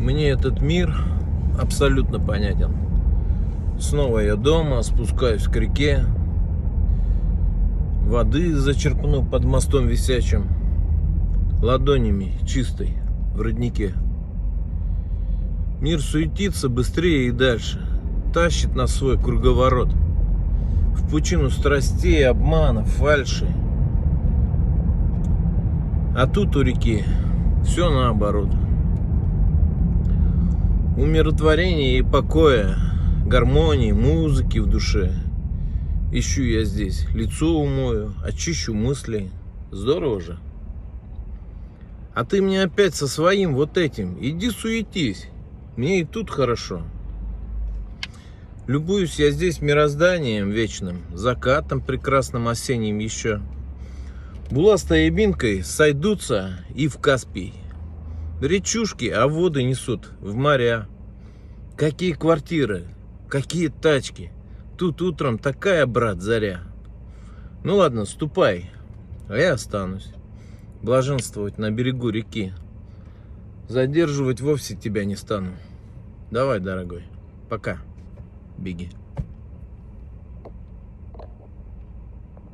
Мне этот мир абсолютно понятен. Снова я дома, спускаюсь к реке. Воды зачерпну под мостом висячим, ладонями чистой в роднике. Мир суетится быстрее и дальше, тащит на свой круговорот, в пучину страстей, обмана, фальши. А тут у реки все наоборот. Умиротворение и покоя, гармонии, музыки в душе. Ищу я здесь, лицо умою, очищу мысли. Здорово же. А ты мне опять со своим вот этим. Иди суетись. Мне и тут хорошо. Любуюсь я здесь мирозданием вечным, закатом прекрасным осенним еще. Була с Таебинкой сойдутся и в Каспий. Речушки, а воды несут в моря. Какие квартиры, какие тачки. Тут утром такая, брат, заря. Ну ладно, ступай, а я останусь. Блаженствовать на берегу реки. Задерживать вовсе тебя не стану. Давай, дорогой, пока. Беги.